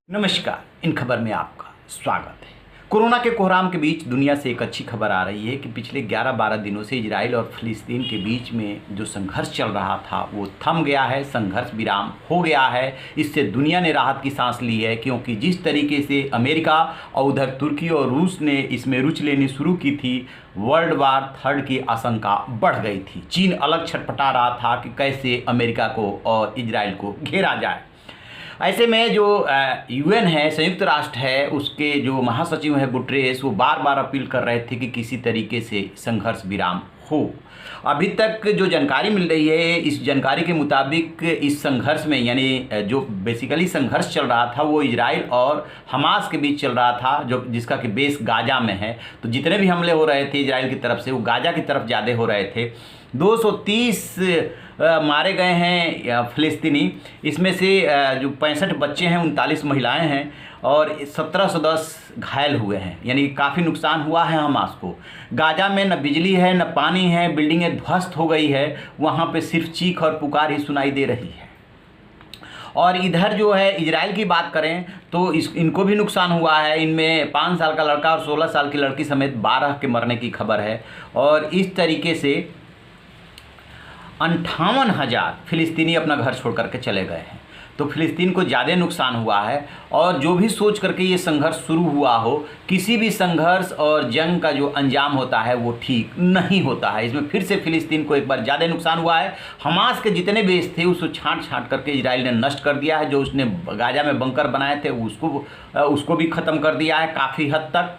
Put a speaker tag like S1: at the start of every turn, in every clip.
S1: नमस्कार। इन खबर में आपका स्वागत है। कोरोना के कोहराम के बीच दुनिया से एक अच्छी खबर आ रही है कि पिछले 11-12 दिनों से इजराइल और फिलिस्तीन के बीच में जो संघर्ष चल रहा था वो थम गया है, संघर्ष विराम हो गया है। इससे दुनिया ने राहत की सांस ली है, क्योंकि जिस तरीके से अमेरिका और उधर तुर्की और रूस ने इसमें रुचि लेनी शुरू की थी, वर्ल्ड वार थर्ड की आशंका बढ़ गई थी। चीन अलग छटपटा रहा था कि कैसे अमेरिका को और इजराइल को घेरा जाए। ऐसे में जो यूएन है, संयुक्त राष्ट्र है, उसके जो महासचिव है गुटरेस, वो बार बार अपील कर रहे थे कि किसी तरीके से संघर्ष विराम हो। अभी तक जो जानकारी मिल रही है, इस जानकारी के मुताबिक इस संघर्ष में, यानी जो बेसिकली संघर्ष चल रहा था वो इजराइल और हमास के बीच चल रहा था, जो जिसका कि बेस गाजा में है। तो जितने भी हमले हो रहे थे इजराइल की तरफ से, वो गाजा की तरफ ज़्यादा हो रहे थे। 230 मारे गए हैं फिलिस्तीनी, इसमें से जो 65 बच्चे हैं, 39 महिलाएं हैं और 1710 घायल हुए हैं, यानी काफ़ी नुकसान हुआ है हमास को। गाजा में न बिजली है न पानी है, बिल्डिंगें ध्वस्त हो गई है, वहाँ पे सिर्फ चीख और पुकार ही सुनाई दे रही है। और इधर जो है इजराइल की बात करें तो इनको भी नुकसान हुआ है। इनमें 5 साल का लड़का और 16 साल की लड़की समेत 12 के मरने की खबर है। और इस तरीके से 58,000 फिलिस्तीनी अपना घर छोड़ करके चले गए हैं। तो फिलिस्तीन को ज़्यादा नुकसान हुआ है। और जो भी सोच करके ये संघर्ष शुरू हुआ हो, किसी भी संघर्ष और जंग का जो अंजाम होता है वो ठीक नहीं होता है। इसमें फिर से फिलिस्तीन को एक बार ज़्यादा नुकसान हुआ है। हमास के जितने बेस थे उसको छांट करके इजराइल ने नष्ट कर दिया है। जो उसने गाजा में बंकर बनाए थे उसको भी ख़त्म कर दिया है काफ़ी हद तक।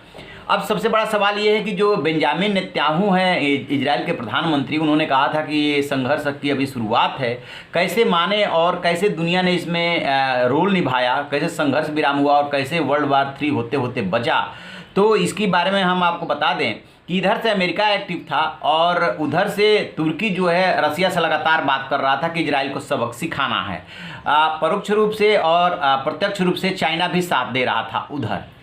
S1: अब सबसे बड़ा सवाल ये है कि जो बेंजामिन नेतन्याहू हैं, इजराइल के प्रधानमंत्री, उन्होंने कहा था कि ये संघर्ष की अभी शुरुआत है, कैसे माने और कैसे दुनिया ने इसमें रोल निभाया, कैसे संघर्ष विराम हुआ और कैसे वर्ल्ड वार 3 होते होते बचा। तो इसके बारे में हम आपको बता दें कि इधर से अमेरिका एक्टिव था और उधर से तुर्की जो है रसिया से लगातार बात कर रहा था कि इजराइल को सबक सिखाना है। परोक्ष रूप से और प्रत्यक्ष रूप से चाइना भी साथ दे रहा था उधर।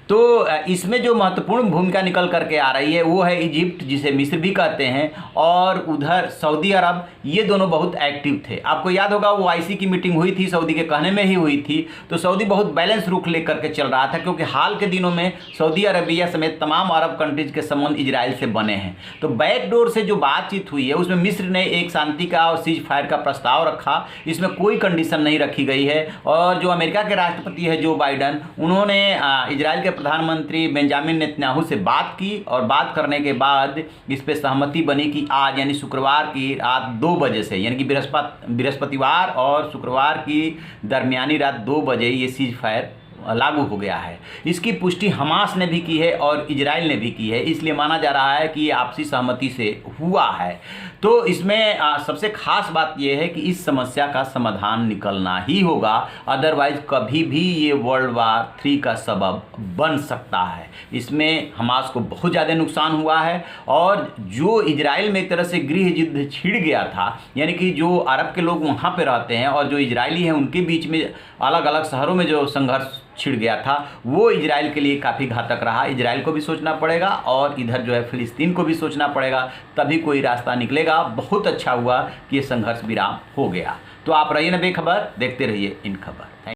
S1: तो इसमें जो महत्वपूर्ण भूमिका निकल करके आ रही है वो है इजिप्ट, जिसे मिस्र भी कहते हैं, और उधर सऊदी अरब। ये दोनों बहुत एक्टिव थे। आपको याद होगा वो आईसी की मीटिंग हुई थी, सऊदी के कहने में ही हुई थी। तो सऊदी बहुत बैलेंस रुख लेकर के चल रहा था, क्योंकि हाल के दिनों में सऊदी अरबिया समेत तमाम अरब कंट्रीज के संबंध इजराइल से बने हैं। तो बैकडोर से जो बातचीत हुई है उसमें मिस्र ने एक शांति का और सीज फायर का प्रस्ताव रखा। इसमें कोई कंडीशन नहीं रखी गई है। और जो अमेरिका के राष्ट्रपति है जो बाइडन, उन्होंने इजराइल के प्रधानमंत्री बेंजामिन नेतन्याहू से बात की और बात करने के बाद इस पे सहमति बनी कि आज यानी शुक्रवार की रात 2 बजे से, यानी कि बृहस्पतिवार और शुक्रवार की दरमियानी रात 2 बजे ये सीज फायर लागू हो गया है। इसकी पुष्टि हमास ने भी की है और इजराइल ने भी की है। इसलिए माना जा रहा है कि ये आपसी सहमति से हुआ है। तो इसमें सबसे खास बात यह है कि इस समस्या का समाधान निकलना ही होगा, अदरवाइज कभी भी ये वर्ल्ड वार 3 का सबब बन सकता है। इसमें हमास को बहुत ज़्यादा नुकसान हुआ है। और जो इजराइल में एक तरह से गृह युद्ध छिड़ गया था, यानी कि जो अरब के लोग वहाँ पे रहते हैं और जो इजरायली हैं उनके बीच में अलग अलग शहरों में जो संघर्ष छिड़ गया था, वो इजराइल के लिए काफ़ी घातक रहा। इजराइल को भी सोचना पड़ेगा और इधर जो है फिलिस्तीन को भी सोचना पड़ेगा, तभी कोई रास्ता निकलेगा। बहुत अच्छा हुआ कि ये संघर्ष विराम हो गया। तो आप रहिए ना बेखबर, देखते रहिए इन खबर।